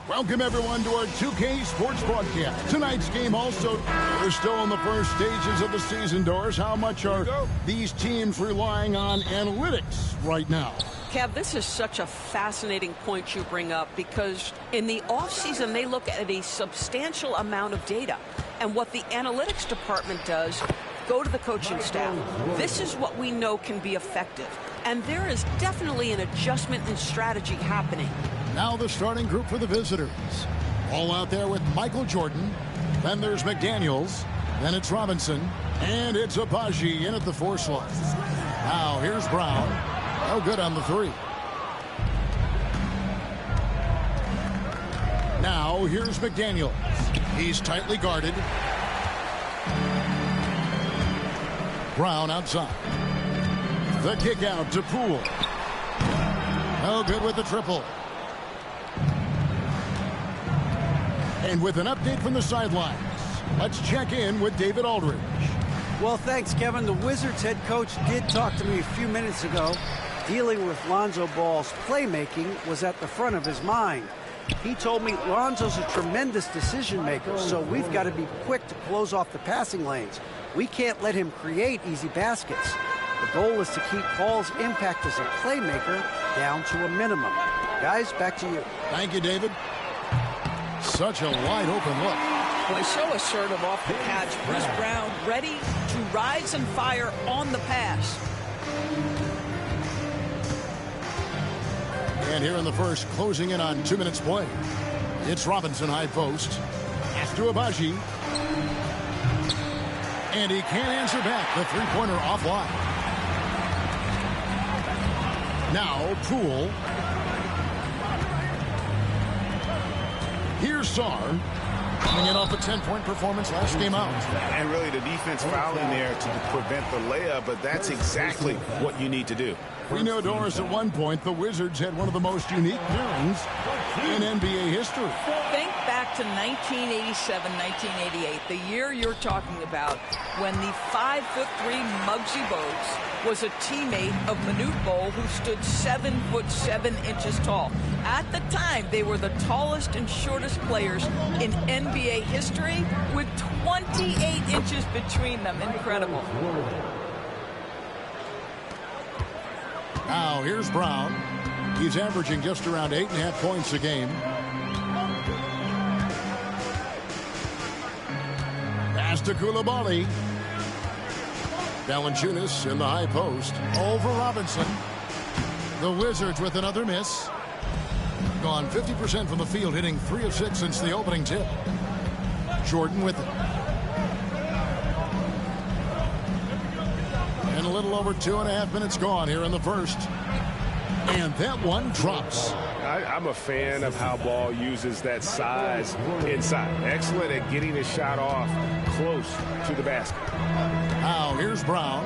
Welcome, everyone, to our 2K Sports broadcast. Tonight's game also, we're still in the first stages of the season, Doris. How much are these teams relying on analytics right now? Kev, this is such a fascinating point you bring up because in the offseason, they look at a substantial amount of data. And what the analytics department does, go to the coaching staff. This is what we know can be effective. And there is definitely an adjustment in strategy happening. Now the starting group for the visitors. All out there with Michael Jordan. Then there's McDaniels. Then it's Robinson. And it's Agbaji in at the 4 slot. Now here's Brown. No good on the 3. Now here's McDaniels. He's tightly guarded. Brown outside. The kick out to Poole. No good with the triple. And with an update from the sidelines, let's check in with David Aldridge. Well, thanks, Kevin. The Wizards head coach did talk to me a few minutes ago. Dealing with Lonzo Ball's playmaking was at the front of his mind. He told me Lonzo's a tremendous decision maker, so we've got to be quick to close off the passing lanes. We can't let him create easy baskets. The goal is to keep Ball's impact as a playmaker down to a minimum. Guys, back to you. Thank you, David. Such a wide open look. Boy, so assertive off the catch. Bruce Brown ready to rise and fire on the pass. And here in the first, closing in on 2 minutes play. It's Robinson high post. Pass to Agbaji. And he can't answer back. The three-pointer offline. Now Poole. Here's Sarr. Coming in off a 10-point performance last game out. And really the defense fouling there to prevent the layup, but that's exactly what you need to do. We know, Doris, at one point the Wizards had one of the most unique pairings in NBA history. Think back to 1987, 1988, the year you're talking about, when the 5'3" Muggsy Bogues was a teammate of Manute Bol, who stood 7'7" tall. At the time, they were the tallest and shortest players in NBA history, with 28 inches between them. Incredible. Now here's Brown. He's averaging just around 8.5 points a game. Pass to Coulibaly. Valanciunas in the high post. Over Robinson. The Wizards with another miss. Gone 50% from the field, hitting 3 of 6 since the opening tip. Jordan with it. And a little over 2.5 minutes gone here in the first. And that one drops. I'm a fan of how Ball uses that size inside. Excellent at getting his shot off close to the basket. Now here's Brown.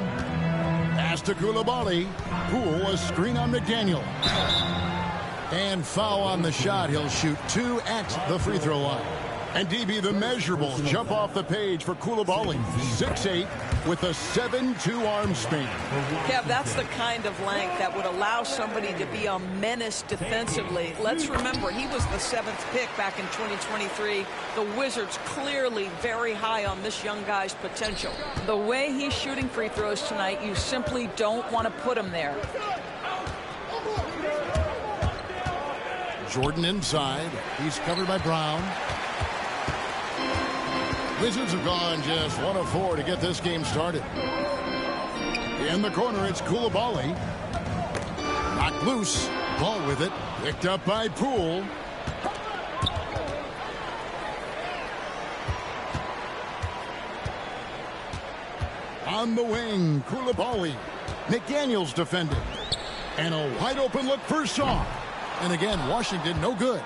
Pass to Coulibaly. Poole, a screen on McDaniel. And foul on the shot. He'll shoot 2 at the free throw line. And DB, the measurables jump off the page for Coulibaly. 6'8" with a 7'2" arm span. Kev, that's the kind of length that would allow somebody to be a menace defensively. Let's remember, he was the 7th pick back in 2023. The Wizards clearly very high on this young guy's potential. The way he's shooting free throws tonight, you simply don't want to put him there. Jordan inside. He's covered by Brown. Wizards have gone just 1 of 4 to get this game started. In the corner, it's Coulibaly. Knocked loose. Ball with it. Picked up by Poole. On the wing, Coulibaly. McDaniels defended. And a wide open look for Sarr. And again, Washington no good.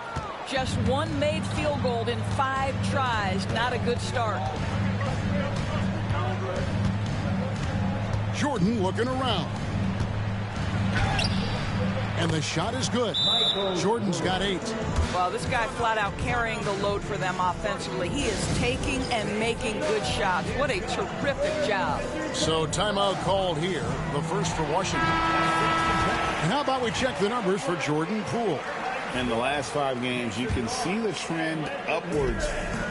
Just one made field goal in 5 tries. Not a good start. Jordan looking around. And the shot is good. Jordan's got 8. Well, this guy flat out carrying the load for them offensively. He is taking and making good shots. What a terrific job. So timeout called here. The first for Washington. And how about we check the numbers for Jordan Poole? in the last 5 games, you can see the trend upwards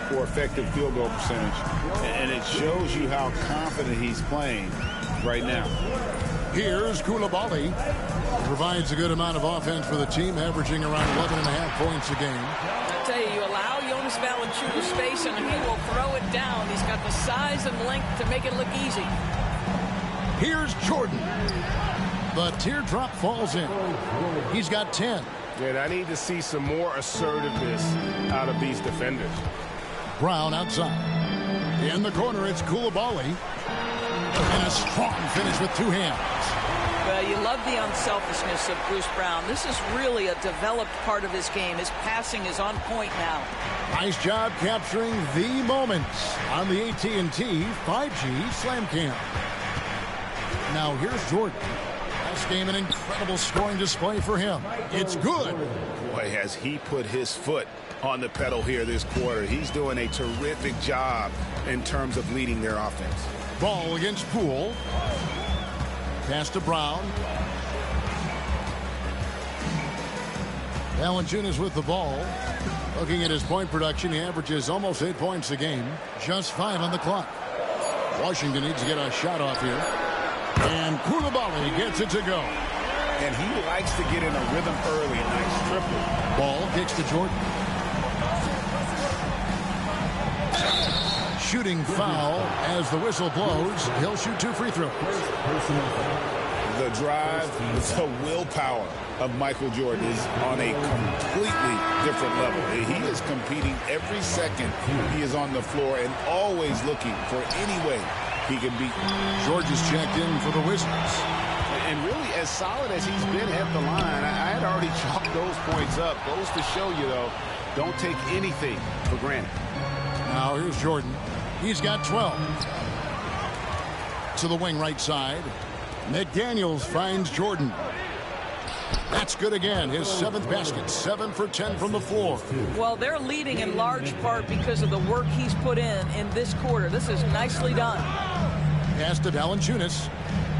for effective field goal percentage. And it shows you how confident he's playing right now. Here's Coulibaly. Provides a good amount of offense for the team, averaging around 11.5 points a game. I tell you allow Jonas Valanciunas space and he will throw it down. He's got the size and length to make it look easy. Here's Jordan. The teardrop falls in. He's got 10. And I need to see some more assertiveness out of these defenders. Brown outside. In the corner, it's Coulibaly. And a strong finish with 2 hands. Well, you love the unselfishness of Bruce Brown. This is really a developed part of his game. His passing is on point now. Nice job capturing the moments on the AT&T 5G Slam Cam. Now here's Jordan. Last game, an incredible scoring display for him. It's good. Boy, has he put his foot on the pedal here this quarter. He's doing a terrific job in terms of leading their offense. Ball against Poole. Pass to Brown. Valanciunas with the ball. Looking at his point production, he averages almost 8 points a game. Just 5 on the clock. Washington needs to get a shot off here. And Coulibaly gets it to go. And he likes to get in a rhythm early. Nice triple. Ball kicks to Jordan. Shooting foul as the whistle blows. He'll shoot 2 free throws. The drive, the willpower of Michael Jordan is on a completely different level. He is competing every second he is on the floor and always looking for any way he can beat. George is checked in for the Wizards. And really, as solid as he's been at the line, I had already chalked those points up. Goes to show you, though, don't take anything for granted. Now here's Jordan. He's got 12. To the wing right side. McDaniels finds Jordan. That's good again. His 7th basket. 7 for 10 from the floor. Well, they're leading in large part because of the work he's put in this quarter. This is nicely done. Pass to Valanciunas.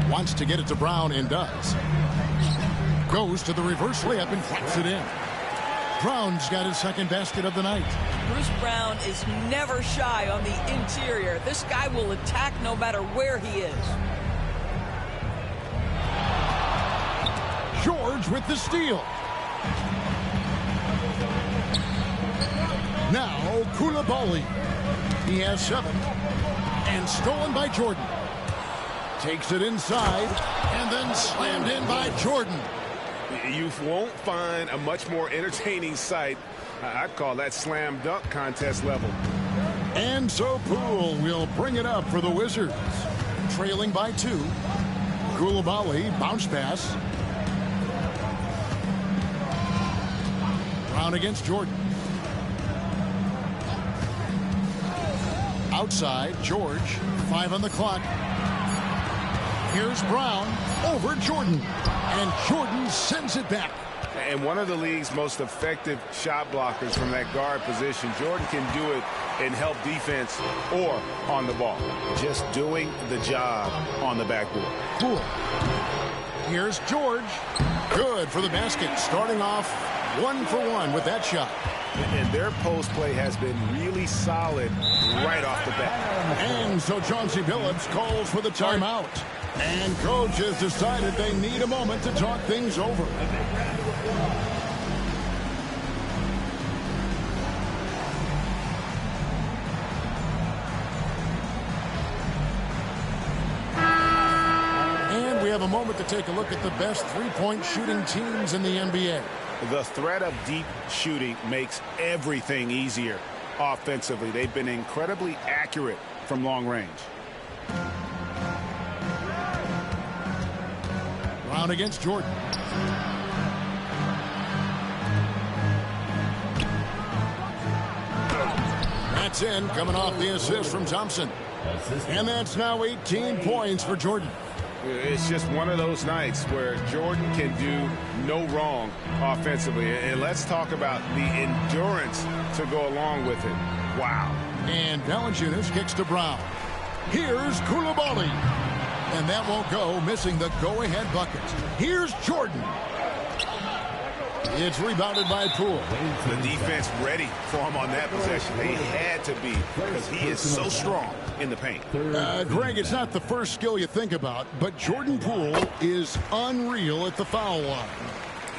Wants to get it to Brown and does. Goes to the reverse layup and flips it in. Brown's got his 2nd basket of the night. Bruce Brown is never shy on the interior. This guy will attack no matter where he is. George with the steal. Now Coulibaly. He has 7. And stolen by Jordan. Takes it inside and then slammed in by Jordan. You won't find a much more entertaining sight. I'd call that slam dunk contest level. And so Poole will bring it up for the Wizards. Trailing by 2. Coulibaly, bounce pass. Brown against Jordan. Outside, George. 5 on the clock. Here's Brown over Jordan. And Jordan sends it back. And one of the league's most effective shot blockers from that guard position. Jordan can do it in help defense or on the ball. Just doing the job on the backboard. Cool. Here's George. Good for the basket. Starting off 1 for 1 with that shot. And their post play has been really solid right off the bat. And so Chauncey Billups calls for the timeout. And coach has decided they need a moment to talk things over. And we have a moment to take a look at the best three-point shooting teams in the NBA. The threat of deep shooting makes everything easier offensively. They've been incredibly accurate from long range. Brown against Jordan. That's in, coming off the assist from Thompson. And that's now 18 points for Jordan. It's just one of those nights where Jordan can do no wrong offensively. And let's talk about the endurance to go along with it. Wow. And Valanciunas kicks to Brown. Here's Coulibaly. And that won't go, missing the go-ahead bucket. Here's Jordan. It's rebounded by Poole. The defense ready for him on that possession. They had to be because he is so strong in the paint. Greg, it's not the first skill you think about, but Jordan Poole is unreal at the foul line.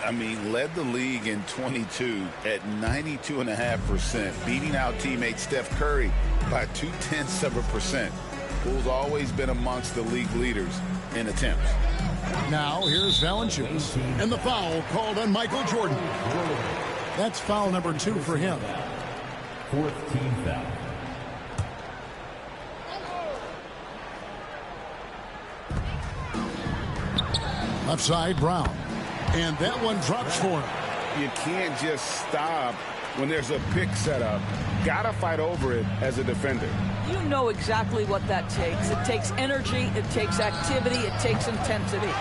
I mean, led the league in 22 at 92.5%, beating out teammate Steph Curry by 0.2%. Poole's always been amongst the league leaders in attempts. Now, here's Valanciunas, and the foul called on Michael Jordan. That's foul number 2 for him. 14th foul. Left side, Brown. And that one drops for him. You can't just stop when there's a pick set up. Gotta fight over it as a defender. You know exactly what that takes. It takes energy, it takes activity, it takes intensity.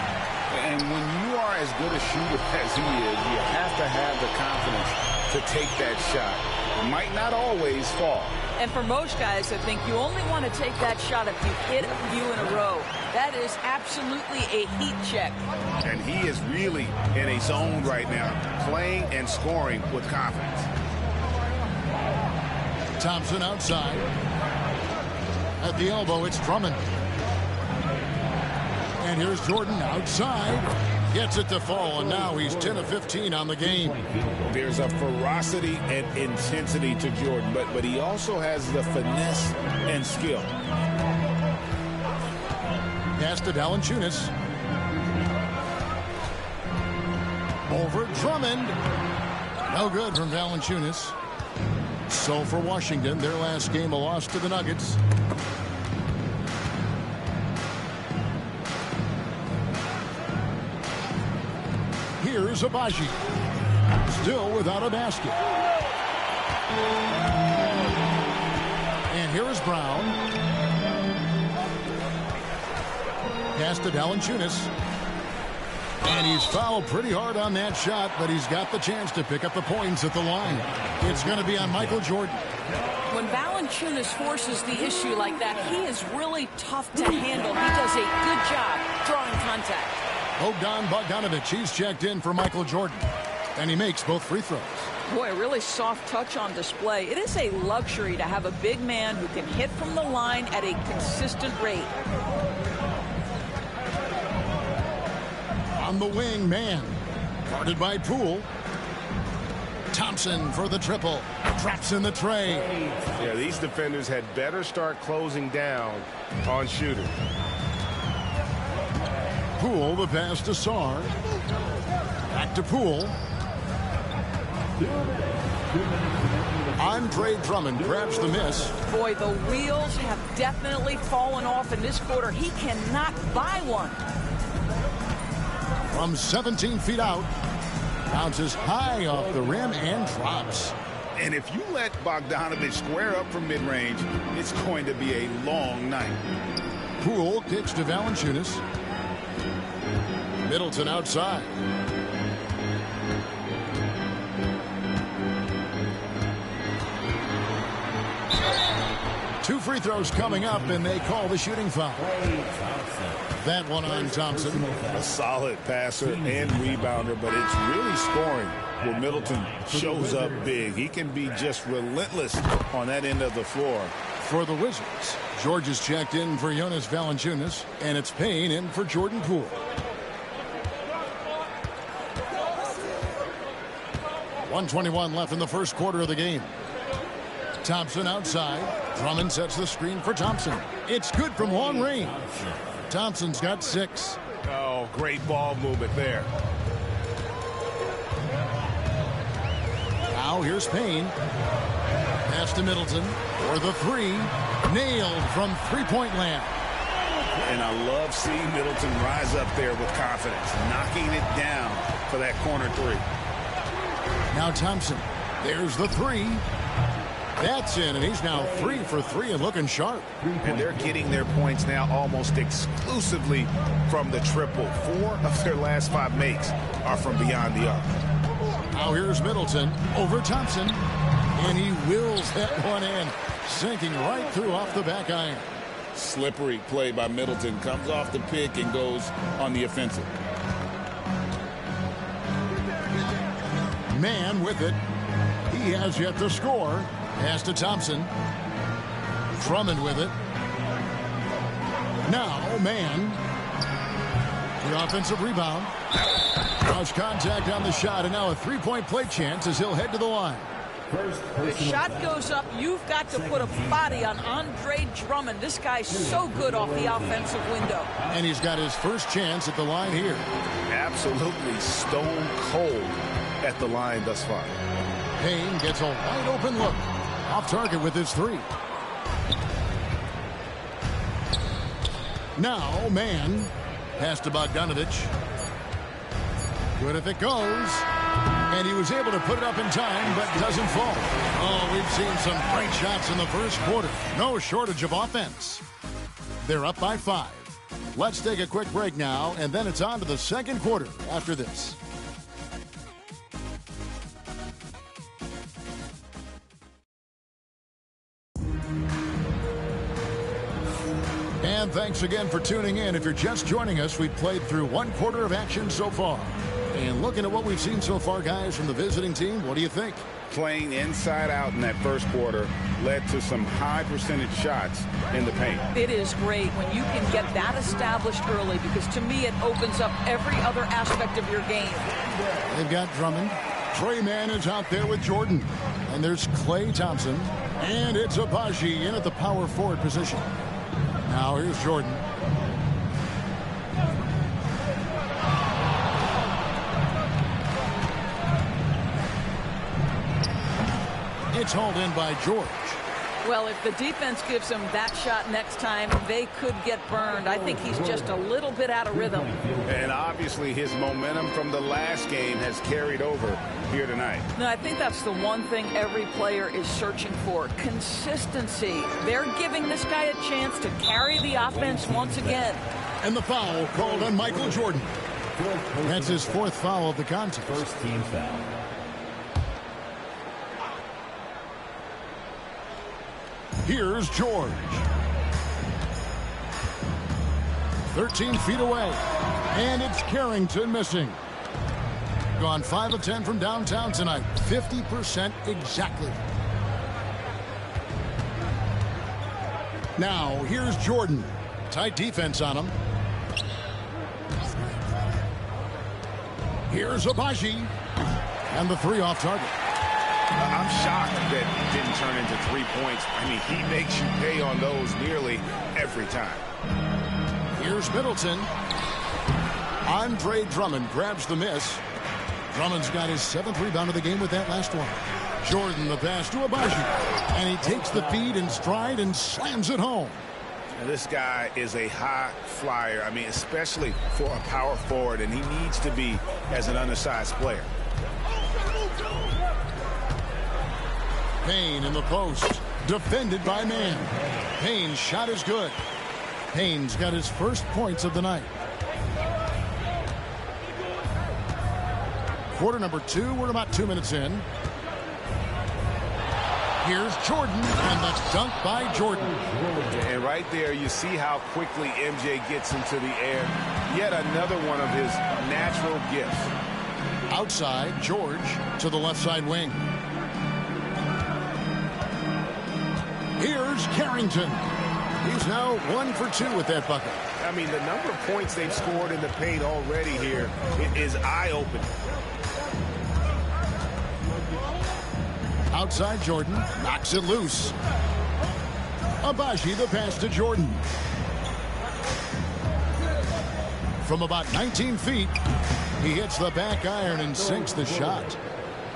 And when you are as good a shooter as he is, you have to have the confidence to take that shot. It might not always fall. And for most guys, I think you only want to take that shot if you hit a few in a row. That is absolutely a heat check. And he is really in a zone right now, playing and scoring with confidence. Thompson outside. At the elbow, it's Drummond. And here's Jordan outside. Gets it to fall, and now he's 10 of 15 on the game. There's a ferocity and intensity to Jordan, but he also has the finesse and skill. Pass to Valanciunas. Over Drummond. No good from Valanciunas. So for Washington, their last game a loss to the Nuggets. Here's Abaji. Still without a basket. And here is Brown. Pass to Valanciunas. And he's fouled pretty hard on that shot, but he's got the chance to pick up the points at the line. It's going to be on Michael Jordan. When Valanciunas forces the issue like that, he is really tough to handle. He does a good job drawing contact. Bogdan Bogdanovic, he's checked in for Michael Jordan. And he makes both free throws. Boy, a really soft touch on display. It is a luxury to have a big man who can hit from the line at a consistent rate. On the wing, man. Guarded by Poole. Thompson for the triple. Drops in the tray. Yeah, these defenders had better start closing down on shooters. Poole, the pass to Sarr. Back to Poole. Andre Drummond grabs the miss. Boy, the wheels have definitely fallen off in this quarter. He cannot buy one. From 17 feet out. Bounces high off the rim and drops. And if you let Bogdanovic square up from mid-range, it's going to be a long night. Poole kicks to Valanciunas. Middleton outside. Two free throws coming up, and they call the shooting foul. That one on Thompson. A solid passer and rebounder, but it's really scoring where Middleton shows up big. He can be just relentless on that end of the floor. For the Wizards, George is checked in for Jonas Valanciunas, and it's Payne in for Jordan Poole. .121 left in the first quarter of the game. Thompson outside. Drummond sets the screen for Thompson. It's good from long range. Thompson's got 6. Oh, great ball movement there. Now here's Payne. Pass to Middleton for the 3. Nailed from three-point land. And I love seeing Middleton rise up there with confidence, knocking it down for that corner 3. Now Thompson. There's the 3. That's in, and he's now 3 for 3 and looking sharp. And they're getting their points now almost exclusively from the triple. 4 of their last 5 makes are from beyond the arc. Now here's Middleton over Thompson, and he wills that one in, sinking right through off the back iron. Slippery play by Middleton, comes off the pick and goes on the offensive. Man with it. He has yet to score. Pass to Thompson. Drummond with it. Now, Man. The offensive rebound. Cross contact on the shot, and now a three-point play chance as he'll head to the line. The shot goes up. You've got to put a body on Andre Drummond. This guy's so good off the offensive window. And he's got his first chance at the line here. Absolutely stone cold at the line thus far. Payne gets a wide open look. Off target with his three. Now, Man. Pass to Bogdanovich. Good if it goes. And he was able to put it up in time, but doesn't fall. Oh, we've seen some great shots in the first quarter. No shortage of offense. They're up by 5. Let's take a quick break now, and then it's on to the second quarter after this. And thanks again for tuning in. If you're just joining us, we've played through one quarter of action so far. And looking at what we've seen so far, guys, from the visiting team, what do you think? Playing inside out in that first quarter led to some high percentage shots in the paint. It is great when you can get that established early, because to me it opens up every other aspect of your game. They've got Drummond. Trey Mann is out there with Jordan. And there's Klay Thompson. And it's Agbaji in at the power forward position. Now here's Jordan. It's hauled in by George. Well, if the defense gives him that shot next time, they could get burned. I think he's just a little bit out of rhythm. And obviously his momentum from the last game has carried over here tonight. No, I think that's the one thing every player is searching for. Consistency. They're giving this guy a chance to carry the offense once again. And the foul called on Michael Jordan. That's his 4th foul of the contest. First team foul. Here's George. 13 feet away. And it's Carrington missing. Gone 5 of 10 from downtown tonight. 50% exactly. Now, here's Jordan. Tight defense on him. Here's Agbaji. And the 3 off target. I'm shocked that it didn't turn into 3 points. I mean, he makes you pay on those nearly every time. Here's Middleton. Andre Drummond grabs the miss. Drummond's got his 7th rebound of the game with that last one. Jordan the pass to Agbaji. And he takes the feed in stride and slams it home. And this guy is a high flyer. I mean, especially for a power forward, and he needs to be as an undersized player. Payne in the post. Defended by Man. Payne's shot is good. Payne's got his first points of the night. Quarter number 2. We're about 2 minutes in. Here's Jordan, and that's dunked by Jordan. And right there, you see how quickly MJ gets into the air. Yet another one of his natural gifts. Outside, George to the left side wing. Here's Carrington. He's now 1 for 2 with that bucket. I mean, the number of points they've scored in the paint already here is eye-opening. Outside Jordan, knocks it loose. Agbaji the pass to Jordan. From about 19 feet, he hits the back iron and sinks the shot.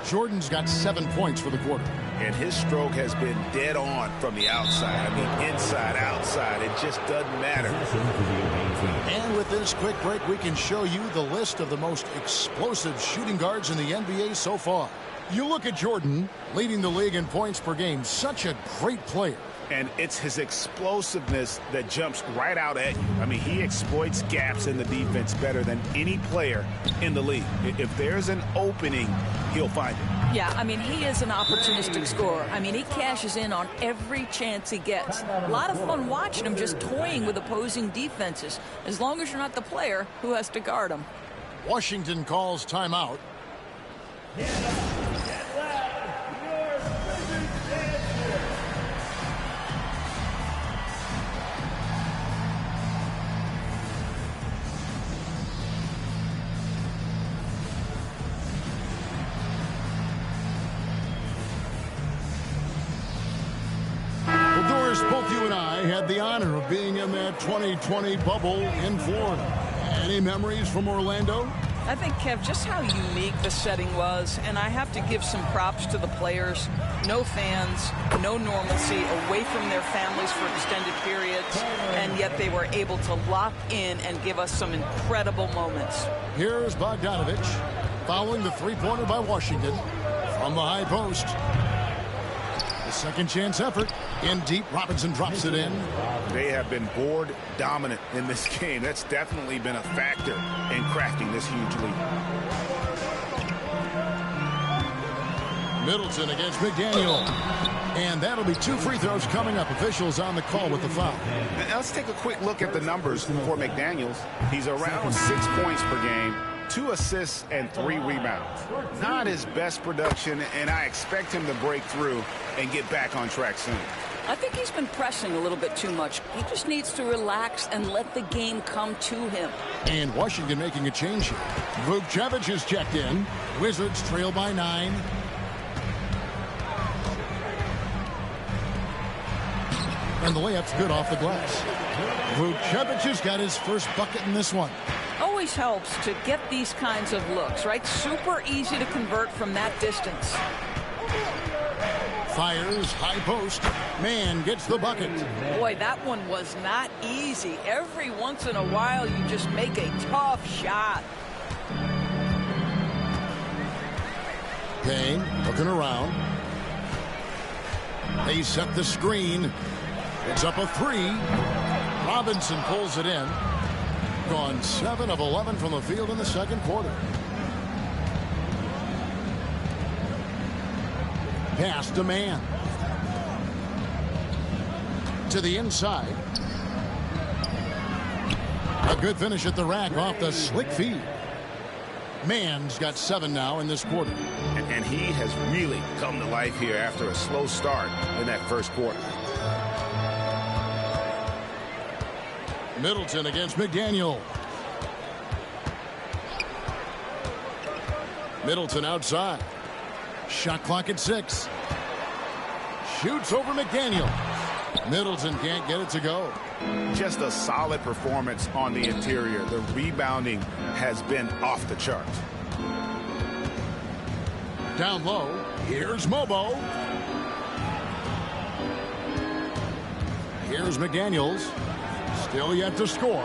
Jordan's got 7 points for the quarter. And his stroke has been dead on from the outside. I mean, inside, outside, it just doesn't matter. And with this quick break, we can show you the list of the most explosive shooting guards in the NBA so far. You look at Jordan, leading the league in points per game. Such a great player. And it's his explosiveness that jumps right out at you. I mean, he exploits gaps in the defense better than any player in the league. If there's an opening, he'll find it. Yeah, I mean, he is an opportunistic scorer. I mean, he cashes in on every chance he gets. A lot of fun watching him just toying with opposing defenses, as long as you're not the player who has to guard him. Washington calls timeout. Both you and I had the honor of being in that 2020 bubble in Florida. Any memories from Orlando? I think, Kev, just how unique the setting was, and I have to give some props to the players. No fans, no normalcy, away from their families for extended periods, and yet they were able to lock in and give us some incredible moments. Here's Bogdanovich following the three-pointer by Washington from the high post. The second chance effort in deep. Robinson drops it in. They have been board dominant in this game. That's definitely been a factor in crafting this huge lead. Middleton against McDaniel. And that'll be 2 free throws coming up. Officials on the call with the foul. Now, let's take a quick look at the numbers for McDaniels. He's around 6 points per game, 2 assists, and 3 rebounds. Not his best production, and I expect him to break through and get back on track soon. I think he's been pressing a little bit too much. He just needs to relax and let the game come to him. And Washington making a change here. Vukcevic is checked in. Wizards trail by 9. And the layup's good off the glass. Vukcevic has got his first bucket in this one. Always helps to get these kinds of looks, right? Super easy to convert from that distance. Fires, high post. Man gets the bucket. Boy, that one was not easy. Every once in a while, you just make a tough shot. Payne looking around. They set the screen. It's up a 3. Robinson pulls it in. Gone 7 of 11 from the field in the second quarter. Pass to Man. To the inside. A good finish at the rack off the slick feed. Man's got 7 now in this quarter. And he has really come to life here after a slow start in that first quarter. Middleton against McDaniel. Middleton outside. Shot clock at 6. Shoots over McDaniel. Middleton can't get it to go. Just a solid performance on the interior. The rebounding has been off the charts. Down low. Here's Mobo. Here's McDaniels. Still yet to score.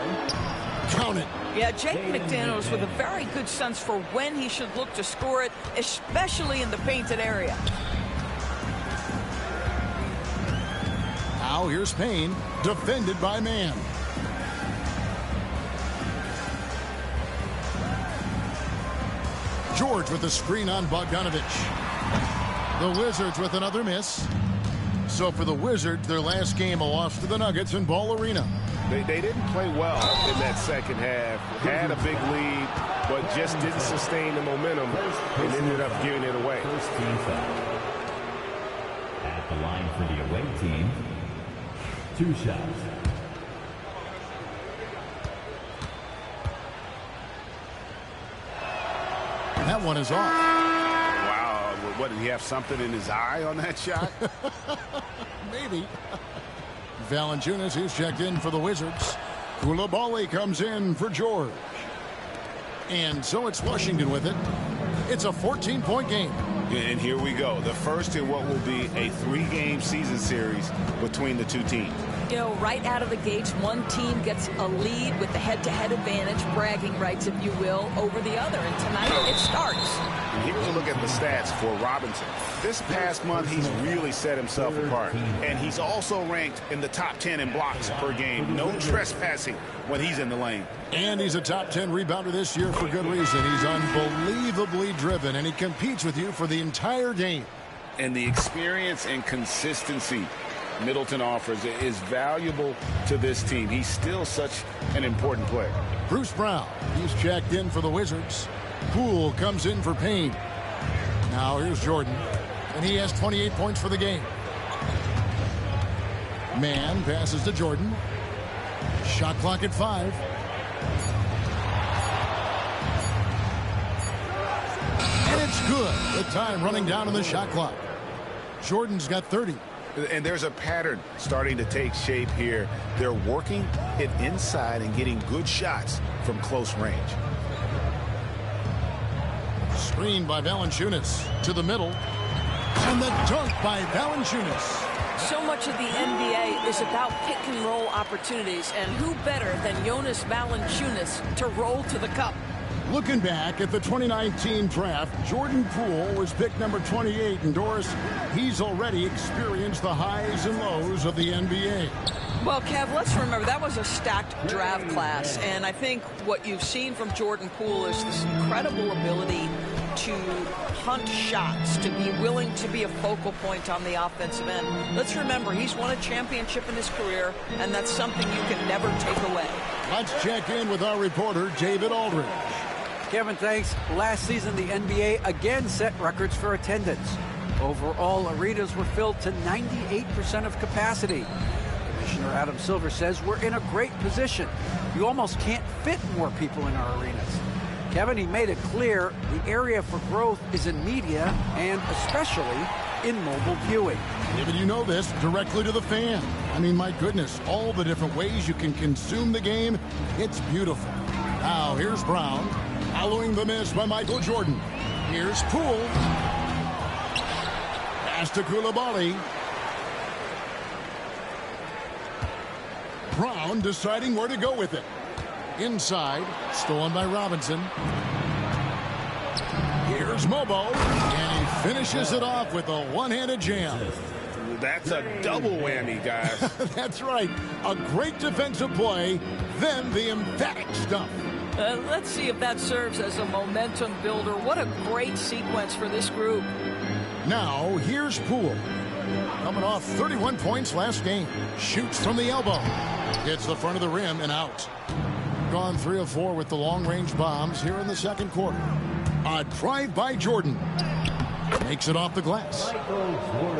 Count it. Yeah, Jake McDaniels with a very good sense for when he should look to score it, especially in the painted area. Now here's Payne, defended by Man. George with the screen on Bogdanovich. The Wizards with another miss. So for the Wizards, their last game, a loss to the Nuggets in Ball Arena. They didn't play well in that second half. Had a big lead, but just didn't sustain the momentum and ended up giving it away. First team foul. At the line for the away team, 2 shots. That one is off. Wow, what, did he have something in his eye on that shot? Maybe. Valanciunas is checked in for the Wizards. Coulibaly comes in for George. And so it's Washington with it. It's a 14-point game. And here we go. The first in what will be a 3-game season series between the 2 teams. You know, right out of the gates, one team gets a lead with the head-to-head advantage, bragging rights, if you will, over the other. And tonight, it starts. And here's a look at the stats for Robinson. This past month, he's really set himself apart. And he's also ranked in the top 10 in blocks per game. No trespassing when he's in the lane. And he's a top 10 rebounder this year for good reason. He's unbelievably driven, and he competes with you for the entire game. And the experience and consistency Middleton offers is valuable to this team. He's still such an important player. Bruce Brown, he's checked in for the Wizards. Poole comes in for Payne. Now here's Jordan, and he has 28 points for the game. Man passes to Jordan. Shot clock at 5. And it's good. The time running down on the shot clock. Jordan's got 30. And there's a pattern starting to take shape here. They're working it inside and getting good shots from close range. Screen by Valanciunas to the middle. And the dunk by Valanciunas. So much of the NBA is about pick-and-roll opportunities, and who better than Jonas Valanciunas to roll to the cup? Looking back at the 2019 draft, Jordan Poole was picked number 28, and Doris, he's already experienced the highs and lows of the NBA. Well, Kev, let's remember that was a stacked draft class, and I think what you've seen from Jordan Poole is this incredible ability to hunt shots, to be willing to be a focal point on the offensive end. Let's remember, he's won a championship in his career, and that's something you can never take away. Let's check in with our reporter, David Aldridge. Kevin, thanks. Last season, the NBA again set records for attendance. Overall, arenas were filled to 98% of capacity. Commissioner Adam Silver says we're in a great position. You almost can't fit more people in our arenas. Kevin, he made it clear the area for growth is in media and especially in mobile viewing. David, you know this, directly to the fan. I mean, my goodness, all the different ways you can consume the game, it's beautiful. Now, here's Brown, following the miss by Michael Jordan. Here's Poole. Pass to Coulibaly. Brown deciding where to go with it. Inside, stolen by Robinson. Here's Mobo, and he finishes it off with a one-handed jam. That's a double whammy, guys. That's right. A great defensive play, then the emphatic stuff. Let's see if that serves as a momentum builder. What a great sequence for this group. Now, here's Poole. Coming off 31 points last game. Shoots from the elbow. Hits the front of the rim and out. Gone 3 of 4 with the long-range bombs here in the second quarter. A drive by Jordan. Makes it off the glass.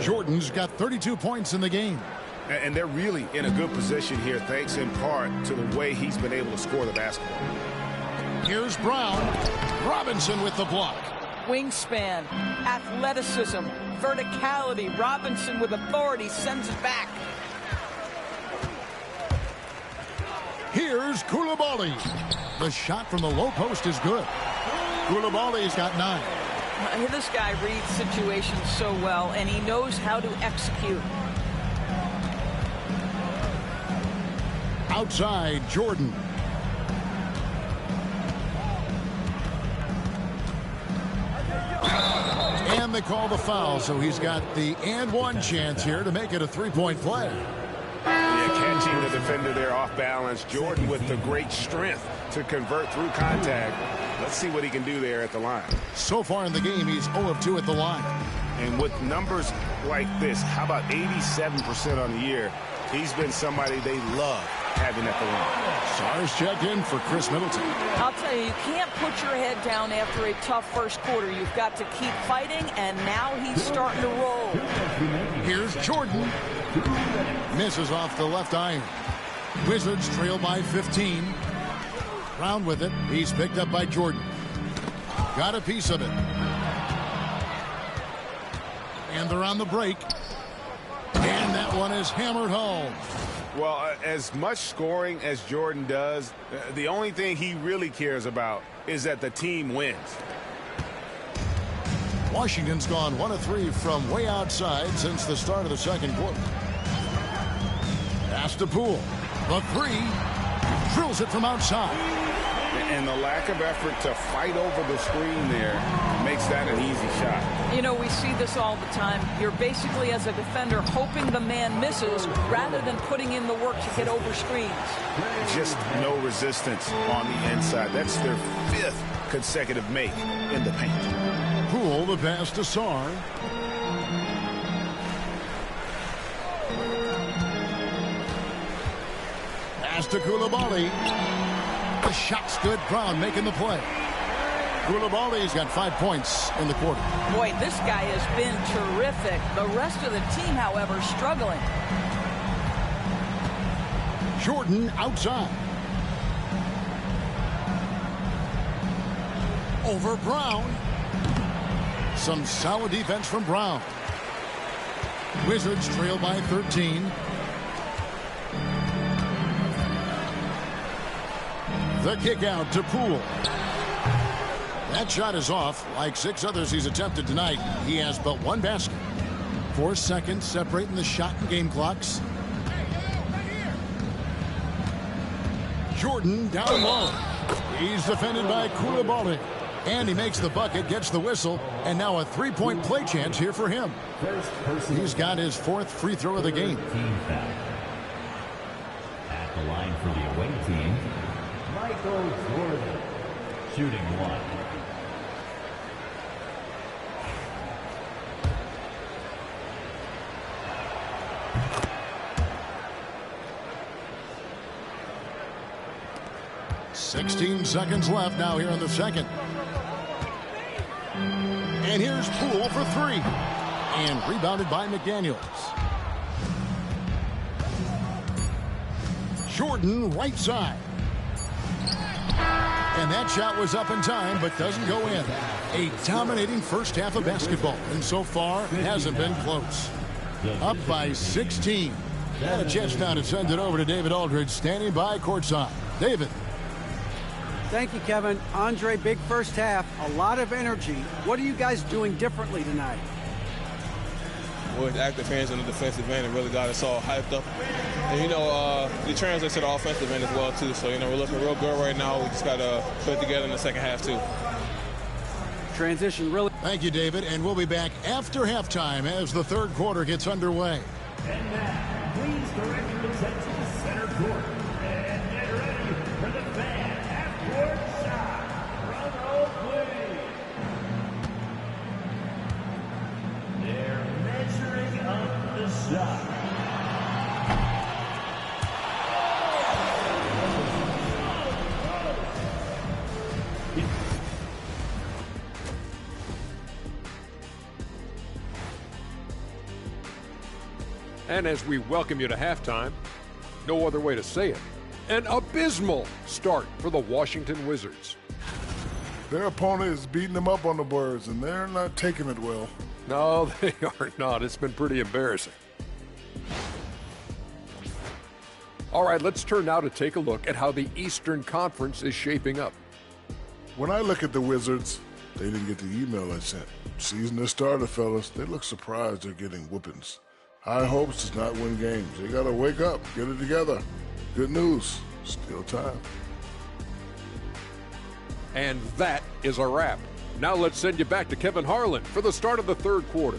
Jordan's got 32 points in the game. And they're really in a good position here, thanks in part to the way he's been able to score the basketball. Here's Brown. Robinson with the block. Wingspan, athleticism, verticality. Robinson with authority sends it back. Here's Coulibaly. The shot from the low post is good. Coulibaly's got 9. This guy reads situations so well, and he knows how to execute. Outside, Jordan. And they call the foul, so he's got the and one chance here to make it a three-point play. Yeah, catching the defender there off balance. Jordan with the great strength to convert through contact. Let's see what he can do there at the line. So far in the game, he's 0 of 2 at the line. And with numbers like this, how about 87% on the year? He's been somebody they love having at the line. Stars check in for Chris Middleton. I'll tell you, you can't put your head down after a tough first quarter. You've got to keep fighting, and now he's starting to roll. Here's Jordan. Misses off the left iron. Wizards trail by 15. Brown with it. He's picked up by Jordan. Got a piece of it. And they're on the break. And that one is hammered home. Well, as much scoring as Jordan does, the only thing he really cares about is that the team wins. Washington's gone 1 of 3 from way outside since the start of the second quarter. Pass to Poole. The 3. Drills it from outside. And the lack of effort to fight over the screen there makes that an easy shot. You know, we see this all the time. You're basically, as a defender, hoping the man misses rather than putting in the work to get over screens. Just no resistance on the inside. That's their 5th consecutive make in the paint. Poole, the pass to Sarr. Pass to Coulibaly. The shot's good. Brown making the play. Coulibaly's got 5 points in the quarter. Boy, this guy has been terrific. The rest of the team, however, struggling. Jordan outside. Over Brown. Some solid defense from Brown. Wizards trail by 13. The kick out to Poole. That shot is off. Like 6 others he's attempted tonight, he has but 1 basket. 4 seconds separating the shot and game clocks. Jordan down low. He's defended by Coulibaly. And he makes the bucket, gets the whistle, and now a 3-point play chance here for him. He's got his 4th free throw of the game. At the line for the away team, Michael Jordan, shooting 1. "16 seconds left now here in the second. And here's Poole for 3. And rebounded by McDaniels. Jordan right side. And that shot was up in time, but doesn't go in. A dominating first half of basketball, and so far hasn't been close. Up by 16. And a chance now to send it over to David Aldridge, standing by courtside. David. Thank you, Kevin. Andre, big first half, a lot of energy. What are you guys doing differently tonight? With active hands on the defensive end, it really got us all hyped up. And, it translates to the offensive end as well, too. So, we're looking real good right now. We just got to put it together in the second half, too. Transition really. Thank you, David. And we'll be back after halftime as the third quarter gets underway. And now, please direct your attention to center court. And get ready for the fan half-court shot. Toronto play. They're measuring up the shot. And as we welcome you to halftime, no other way to say it, an abysmal start for the Washington Wizards. Their opponent is beating them up on the boards, and they're not taking it well. No, they are not. It's been pretty embarrassing. All right, let's turn now to take a look at how the Eastern Conference is shaping up. When I look at the Wizards, they didn't get the email I sent. Season has started, fellas. They look surprised they're getting whoopings. High hopes does not win games. They got to wake up, get it together. Good news, still time. And that is a wrap. Now let's send you back to Kevin Harlan for the start of the third quarter.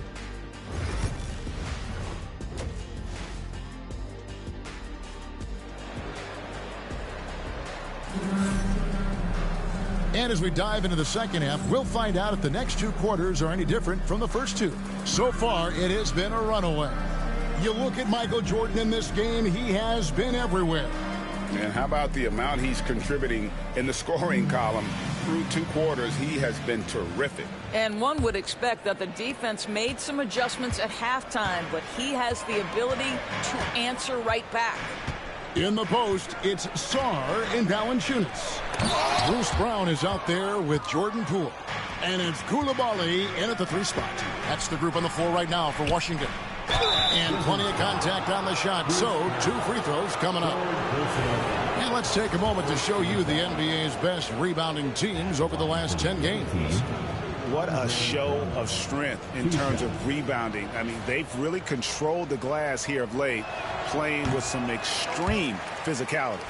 And as we dive into the second half, we'll find out if the next 2 quarters are any different from the first 2. So far, it has been a runaway. You look at Michael Jordan in this game, he has been everywhere. And how about the amount he's contributing in the scoring column? Through 2 quarters, he has been terrific. And one would expect that the defense made some adjustments at halftime, but he has the ability to answer right back. In the post, it's Sarr and Valanciunas. Bruce Brown is out there with Jordan Poole. And it's Coulibaly in at the 3 spot. That's the group on the floor right now for Washington. And plenty of contact on the shot, so 2 free throws coming up. And let's take a moment to show you the NBA's best rebounding teams over the last 10 games. What a show of strength in terms of rebounding. I mean, they've really controlled the glass here of late, playing with some extreme physicality.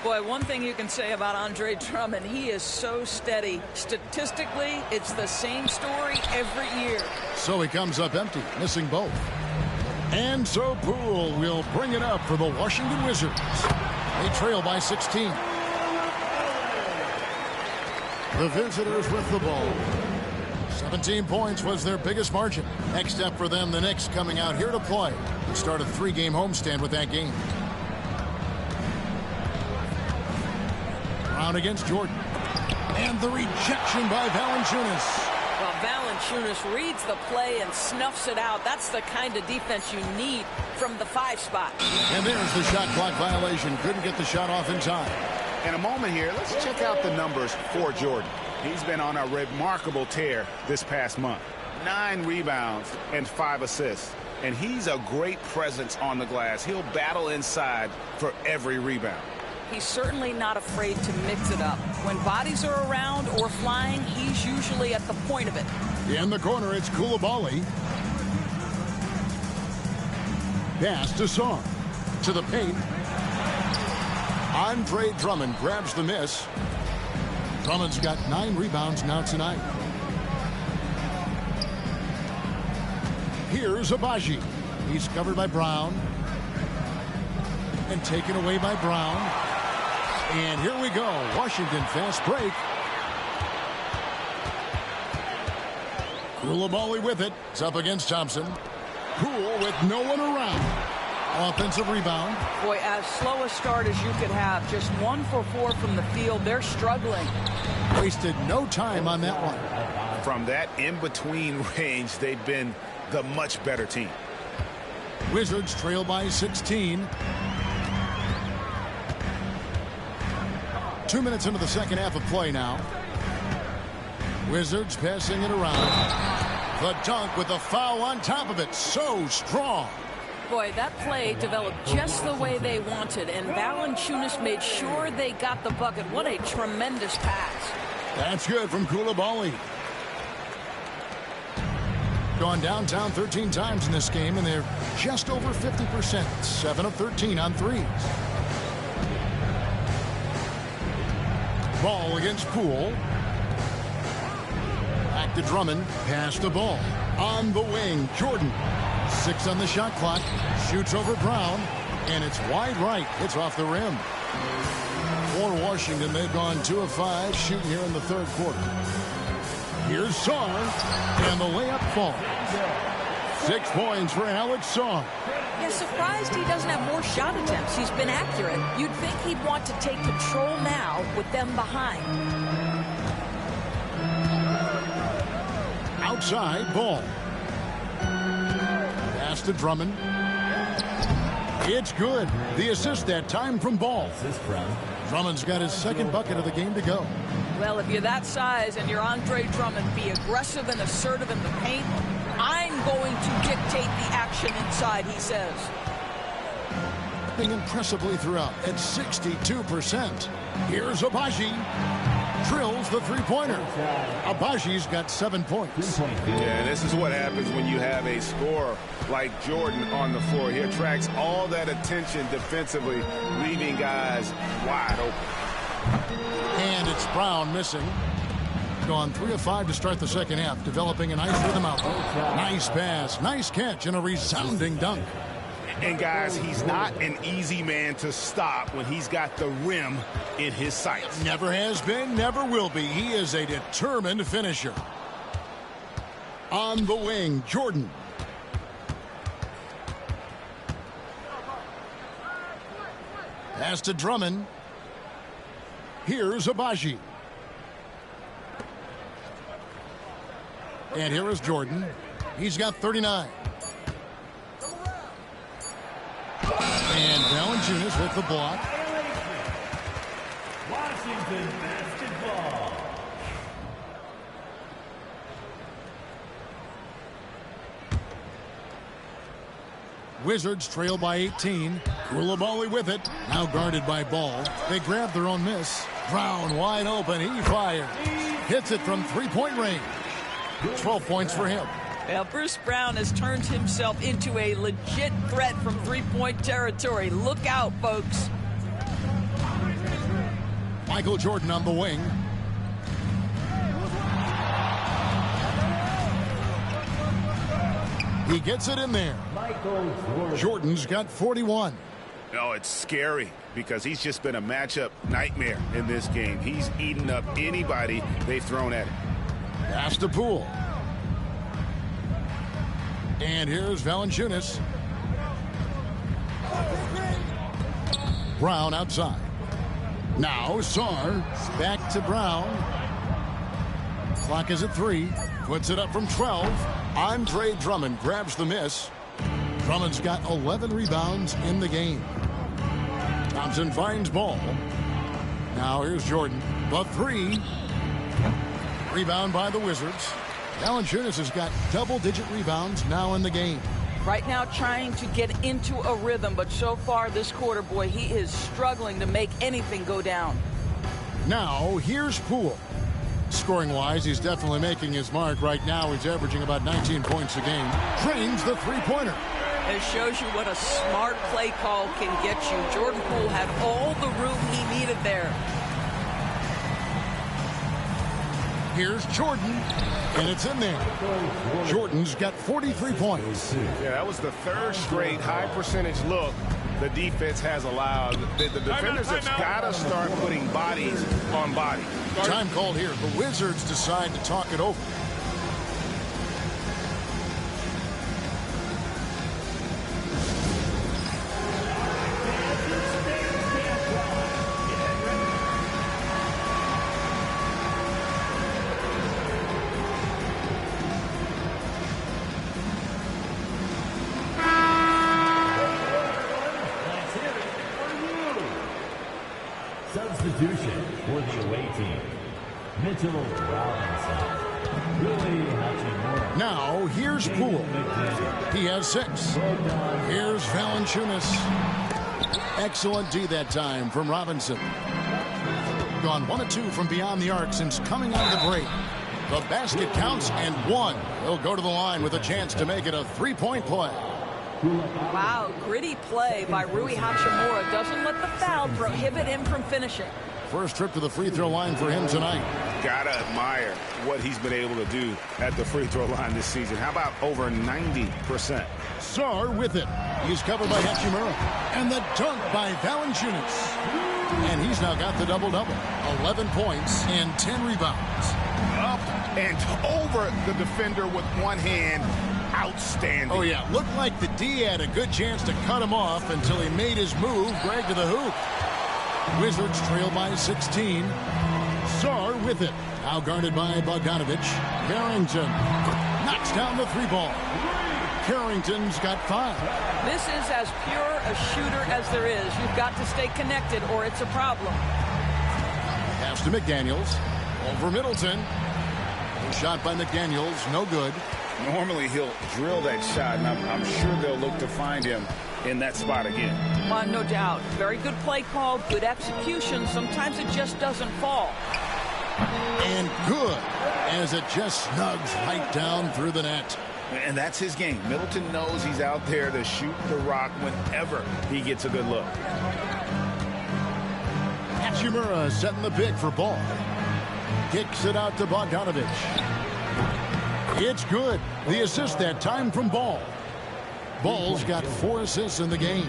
Boy, one thing you can say about Andre Drummond, he is so steady. Statistically, it's the same story every year. So he comes up empty, missing both. And so Poole will bring it up for the Washington Wizards. They trail by 16. The visitors with the ball. 17 points was their biggest margin. Next up for them, the Knicks coming out here to play. They start a 3-game homestand with that game. Brown against Jordan. And the rejection by Valanciunas. Well, Valanciunas reads the play and snuffs it out. That's the kind of defense you need from the 5 spot. And there's the shot clock violation. Couldn't get the shot off in time. In a moment here, let's check out the numbers for Jordan. He's been on a remarkable tear this past month. 9 rebounds and 5 assists. and he's a great presence on the glass. He'll battle inside for every rebound. He's certainly not afraid to mix it up. When bodies are around or flying, he's usually at the point of it. In the corner, it's Coulibaly. Pass to Song. To the paint. Andre Drummond grabs the miss. Drummond's got 9 rebounds now tonight. Here's Agbaji. He's covered by Brown. And taken away by Brown. And here we go. Washington fast break. Coulibaly with it. It's up against Thompson. Poole with no one around. Offensive rebound. Boy, as slow a start as you could have. Just 1 for 4 from the field. They're struggling. Wasted no time on that one. From that in-between range, they've been the much better team. Wizards trail by 16. 2 minutes into the second half of play now. Wizards passing it around. The dunk with a foul on top of it. So strong. Boy, that play developed just the way they wanted, and Valanciunas made sure they got the bucket. What a tremendous pass. That's good from Coulibaly. Gone downtown 13 times in this game, and they're just over 50%. 7 of 13 on threes. Ball against Poole. Back to Drummond. Pass the ball. On the wing, Jordan. 6 on the shot clock. Shoots over Brown. And it's wide right. It's off the rim. For Washington, they've gone 2 of 5 shooting here in the third quarter. Here's Sarr. And the layup falls. 6 points for Alex Sarr. Yeah, surprised he doesn't have more shot attempts. He's been accurate. You'd think he'd want to take control now with them behind. Outside ball. Pass to Drummond. It's good. The assist that time from Ball. Drummond's got his second bucket of the game to go. Well, if you're that size and you're Andre Drummond, be aggressive and assertive in the paint. I'm going to dictate the action inside, he says. Being impressively throughout at 62%. Here's Agbaji. Drills the three-pointer. Abaji's got 7 points. Yeah, this is what happens when you have a scorer like Jordan on the floor. He attracts all that attention defensively, leaving guys wide open. And it's Brown missing. Gone 3 of 5 to start the second half, developing a nice rhythm out there. Nice pass, nice catch, and a resounding dunk. And guys, he's not an easy man to stop when he's got the rim in his sights. Never has been, never will be. He is a determined finisher. On the wing, Jordan. Pass to Drummond. Here's Agbaji. And here is Jordan. He's got 39. And Valanciunas with the block. Washington basketball. Wizards trail by 18. Coulibaly with it. Now guarded by Ball. They grab their own miss. Brown wide open. He fires. Hits it from three-point range. 12 points for him. Well, Bruce Brown has turned himself into a legit threat from three-point territory. Look out, folks. Michael Jordan on the wing. He gets it in there. Jordan's got 41. No, it's scary because he's just been a matchup nightmare in this game. He's eaten up anybody they've thrown at him. Pass to Poole. And here's Valanciunas. Brown outside. Now Sarr back to Brown. Clock is at 3. Puts it up from 12. Andre Drummond grabs the miss. Drummond's got 11 rebounds in the game. Thompson finds Ball. Now here's Jordan. The 3. Rebound by the Wizards. Valanciunas has got double-digit rebounds now in the game. Right now trying to get into a rhythm, but so far this quarter, boy, he is struggling to make anything go down. Now, here's Poole. Scoring-wise, he's definitely making his mark. Right now, he's averaging about 19 points a game. Drains the three-pointer. It shows you what a smart play call can get you. Jordan Poole had all the room he needed there. Here's Jordan, and it's in there. Jordan's got 43 points. Yeah, that was the third straight high-percentage look the defense has allowed. The defenders have got to start putting bodies on bodies. Time called here. The Wizards decide to talk it over. Substitution for the away team. Mitchell Robinson. Rui Hachimura. Now, here's Poole. He has 6. Here's Valanciunas. Excellent D that time from Robinson. Gone 1 of 2 from beyond the arc since coming out of the break. The basket counts and 1. He'll go to the line with a chance to make it a 3-point play. Wow, gritty play by Rui Hachimura. Doesn't let the foul prohibit him from finishing. First trip to the free throw line for him tonight. Gotta admire what he's been able to do at the free throw line this season. How about over 90%? Sarr with it. He's covered by Hachimura. And the dunk by Valanciunas. And he's now got the double-double. 11 points and 10 rebounds. Up and over the defender with one hand. Outstanding. Oh, yeah. Looked like the D had a good chance to cut him off until he made his move, Greg to the hoop. Wizards trail by 16. Sarr with it. Now guarded by Bogdanovich. Carrington knocks down the 3-ball. Carrington's got 5. This is as pure a shooter as there is. You've got to stay connected or it's a problem. Pass to McDaniels. Over Middleton. Shot by McDaniels. No good. Normally he'll drill that shot, and I'm sure they'll look to find him in that spot again. No doubt. Very good play call, good execution. Sometimes it just doesn't fall. And good, as it just snugs right down through the net. And that's his game. Middleton knows he's out there to shoot the rock whenever he gets a good look. Hachimura setting the pick for Ball. Kicks it out to Bogdanovich. It's good. The assist that time from Ball. Ball's got 4 assists in the game.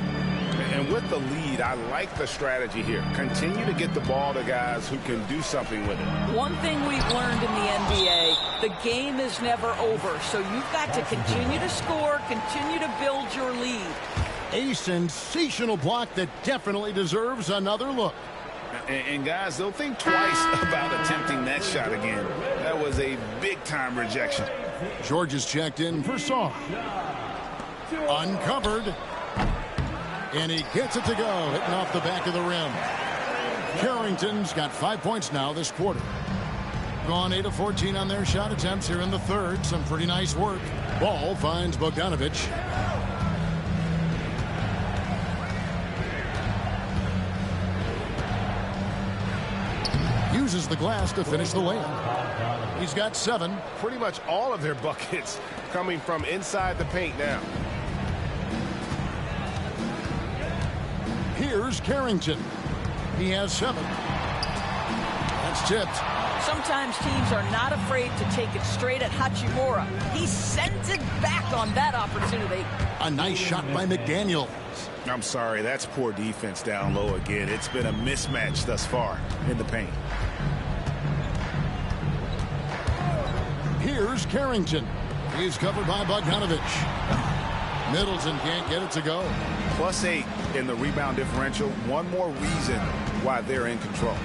And with the lead, I like the strategy here. Continue to get the ball to guys who can do something with it. One thing we've learned in the NBA, the game is never over. So you've got to continue to score, continue to build your lead. A sensational block that definitely deserves another look. And guys, they'll think twice about attempting that shot again. That was a big-time rejection. George is checked in for Sarr. Uncovered. And he gets it to go, hitting off the back of the rim. Carrington's got 5 points now this quarter. Gone 8 of 14 on their shot attempts here in the third. Some pretty nice work. Ball finds Bogdanovich. Uses the glass to finish the layup. He's got 7. Pretty much all of their buckets coming from inside the paint now. Here's Carrington. He has 7. That's tipped. Sometimes teams are not afraid to take it straight at Hachimura. He sends it back on that opportunity. A nice shot by McDaniel. I'm sorry, that's poor defense down low again. It's been a mismatch thus far in the paint. Here's Carrington. He's covered by Bogdanovich. Middleton can't get it to go. +8 in the rebound differential. One more reason why they're in control.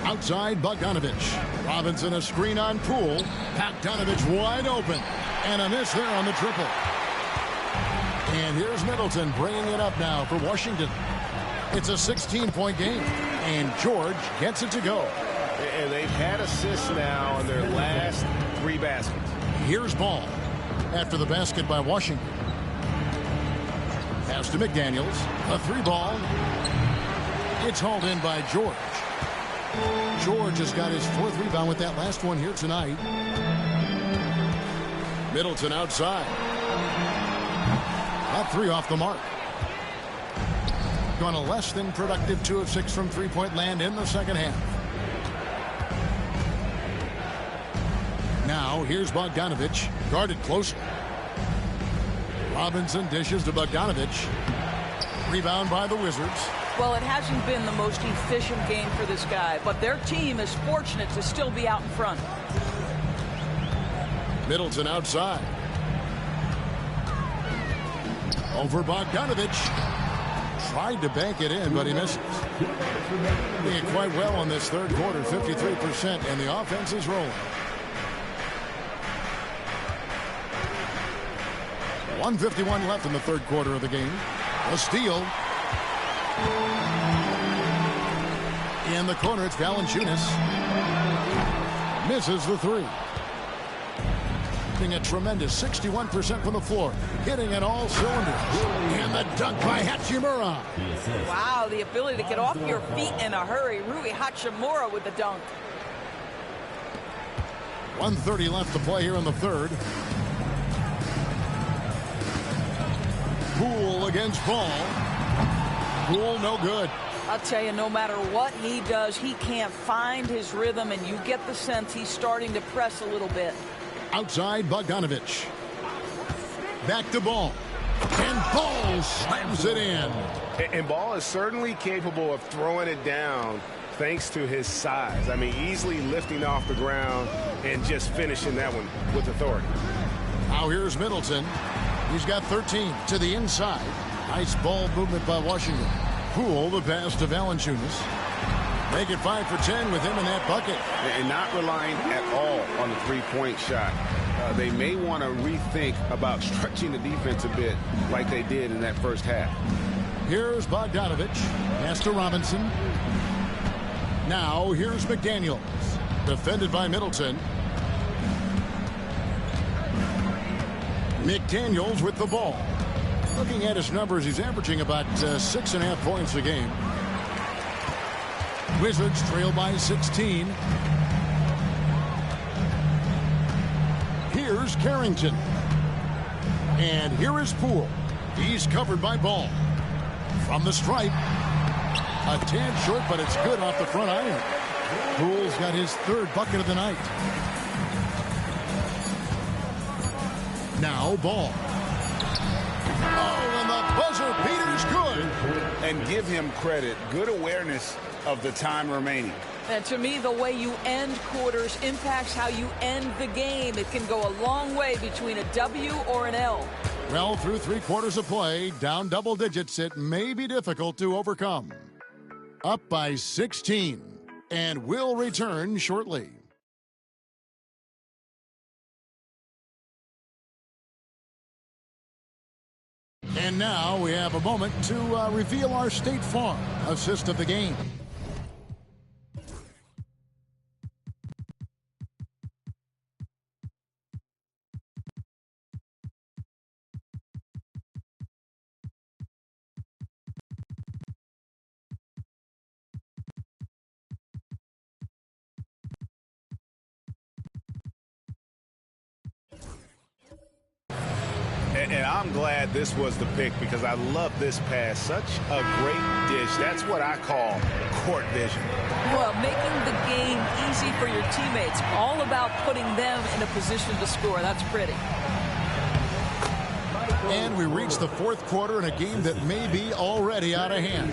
Outside Bogdanovich. Robinson a screen on Poole. Bogdanovich wide open. And a miss there on the triple. And here's Middleton bringing it up now for Washington. It's a 16-point game. And George gets it to go. And they've had assists now in their last 3 baskets. Here's Ball after the basket by Washington. Pass to McDaniels. A 3-ball. It's hauled in by George. George has got his 4th rebound with that last one here tonight. Middleton outside. That 3 off the mark. Gone a less than productive 2 of 6 from three-point land in the second half. Now here's Bogdanovich, guarded closely. Robinson dishes to Bogdanovich. Rebound by the Wizards. Well, it hasn't been the most efficient game for this guy, but their team is fortunate to still be out in front. Middleton outside. Over Bogdanovich. Tried to bank it in, but he misses. Doing it quite well in this third quarter, 53%, and the offense is rolling. 1:51 left in the third quarter of the game. A steal. In the corner, it's Valanciunas. Misses the 3. A tremendous 61% from the floor, hitting at all cylinders. And the dunk by Hachimura. Wow, the ability to get off your feet in a hurry. Rui Hachimura with the dunk. 1:30 left to play here in the third. Poole against Ball. Poole no good. I'll tell you, no matter what he does, he can't find his rhythm, and you get the sense he's starting to press a little bit. Outside Bogdanovich. Back to Ball. And Ball slams it in. And Ball is certainly capable of throwing it down thanks to his size. I mean, easily lifting off the ground and just finishing that one with authority. Now here's Middleton. He's got 13 to the inside. Nice ball movement by Washington. Poole the pass to Valanciunas. Make it 5 for 10 with him in that bucket. And not relying at all on the three-point shot. They may want to rethink about stretching the defense a bit like they did in that first half. Here's Bogdanovich. Pass to Robinson. Now here's McDaniels. Defended by Middleton. McDaniels with the ball. Looking at his numbers, he's averaging about 6.5 points a game. Wizards trail by 16. Here's Carrington. And here is Poole. He's covered by Ball. From the stripe. A tad short, but it's good off the front iron. Poole's got his 3rd bucket of the night. Now Ball. Oh, and the buzzer beater's good. And give him credit. Good awareness of the time remaining. And to me, the way you end quarters impacts how you end the game. It can go a long way between a W or an L. Well, through 3 quarters of play, down double digits, it may be difficult to overcome. Up by 16, and will return shortly. And now we have a moment to reveal our State Farm assist of the game. And I'm glad this was the pick because I love this pass. Such a great dish. That's what I call court vision. Well, making the game easy for your teammates. All about putting them in a position to score. That's pretty. And we reach the 4th quarter in a game that may be already out of hand.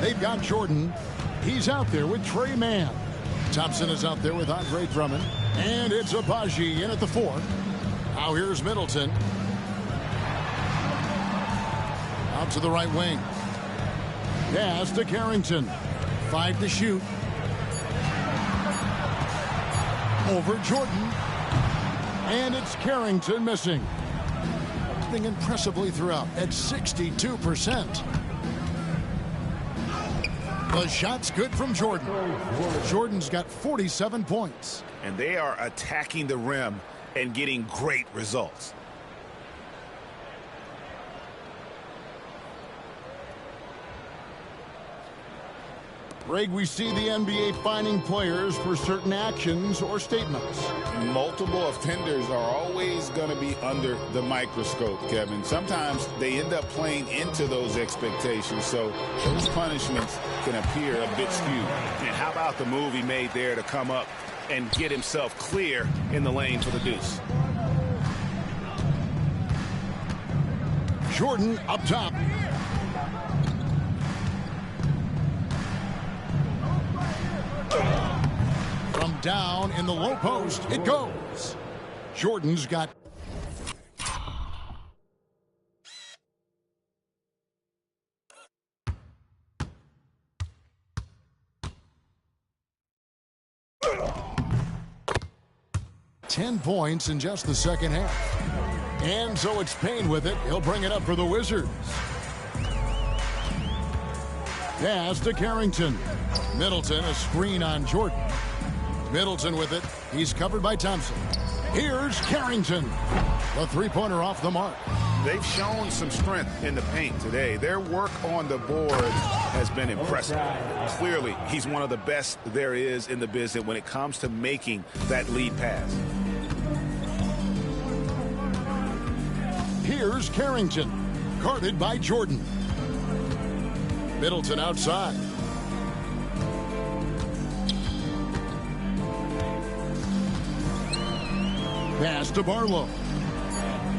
They've got Jordan. He's out there with Trey Mann. Thompson is out there with Andre Drummond. And it's Agbaji in at the 4. Now here's Middleton. Out to the right wing. Pass to Carrington. 5 to shoot. Over Jordan. And it's Carrington missing. Being impressively throughout at 62%. The shot's good from Jordan. Jordan's got 47 points. And they are attacking the rim and getting great results. Greg, we see the NBA fining players for certain actions or statements. Multiple offenders are always going to be under the microscope, Kevin. Sometimes they end up playing into those expectations, so those punishments can appear a bit skewed. And how about the move he made there to come up and get himself clear in the lane for the deuce? Jordan up top. From down in the low post, it goes. Jordan's got... $10 points in just the second half. And so it's Payne with it. He'll bring it up for the Wizards. Pass to Carrington. Middleton, a screen on Jordan. Middleton with it. He's covered by Thompson. Here's Carrington. The three-pointer off the mark. They've shown some strength in the paint today. Their work on the board has been impressive. Clearly, he's one of the best there is in the business when it comes to making that lead pass. Here's Carrington, guarded by Jordan. Middleton outside. Pass to Barlow.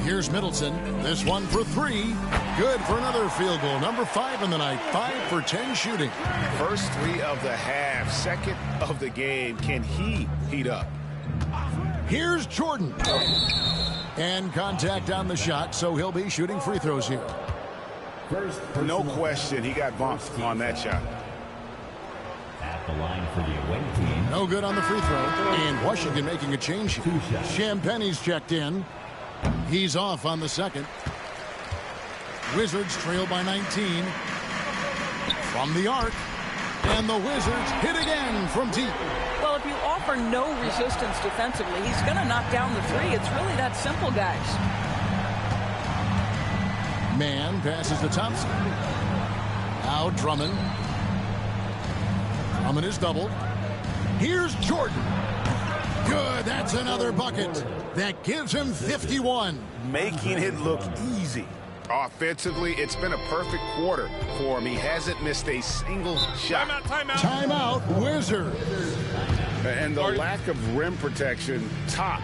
Here's Middleton. This one for three. Good for another field goal. Number 5 in the night. 5 for 10 shooting. First 3 of the half. Second of the game. Can he heat up? Here's Jordan. And contact on the shot, so he'll be shooting free throws here. No question, he got bumped on that shot. At the line for the away team. No good on the free throw. And Washington making a change. Champagne's checked in. He's off on the second. Wizards trail by 19. From the arc. And the Wizards hit again from deep. Well, if you offer no resistance defensively, he's going to knock down the three. It's really that simple, guys. Man passes to Thompson. Now Drummond. Drummond is doubled. Here's Jordan. Good. That's another bucket. That gives him 51. Making it look easy. Offensively, it's been a perfect quarter for him. He hasn't missed a single shot. Timeout, Wizards. And the lack of rim protection, top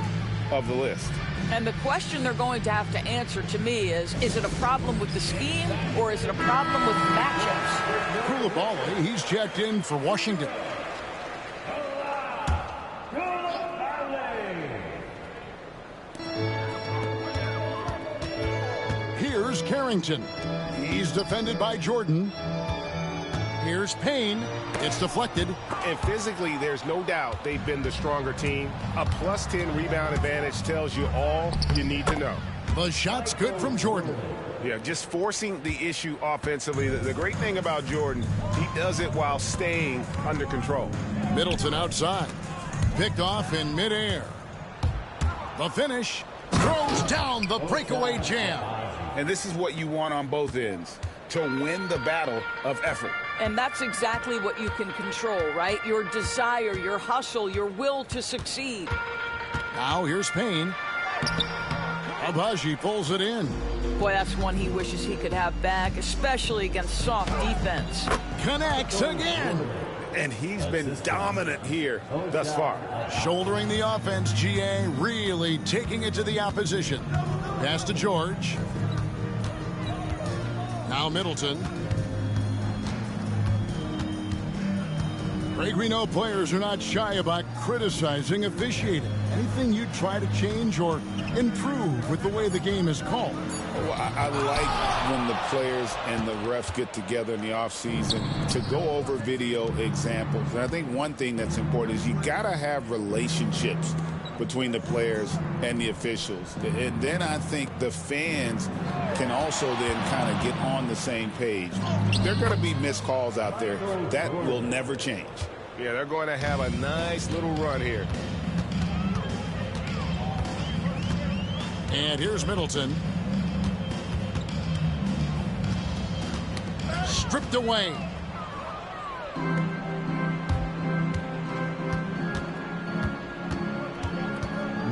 of the list. And the question they're going to have to answer to me is it a problem with the scheme or is it a problem with matchups? Coulibaly, he's checked in for Washington. Here's Carrington. He's defended by Jordan. Here's Payne. It's deflected. And physically, there's no doubt they've been the stronger team. A plus 10 rebound advantage tells you all you need to know. The shot's good from Jordan. Yeah, just forcing the issue offensively. The great thing about Jordan, he does it while staying under control. Middleton outside. Picked off in midair. The finish. Throws down the breakaway jam. And this is what you want on both ends, to win the battle of effort. And that's exactly what you can control, right? Your desire, your hustle, your will to succeed. Now here's Payne. Agbaji pulls it in. Boy, that's one he wishes he could have back, especially against soft defense. Connects again. And he's been dominant here thus far. Shouldering the offense, GA really taking it to the opposition. Pass to George. Now Middleton. Greg, we know players are not shy about criticizing officiating. Anything you try to change or improve with the way the game is called? Well, I like when the players and the refs get together in the offseason to go over video examples. And I think one thing that's important is you got to have relationships between the players and the officials. And then I think the fans can also then kind of get on the same page. There are going to be missed calls out there. That will never change. Yeah, they're going to have a nice little run here. And here's Middleton. Stripped away.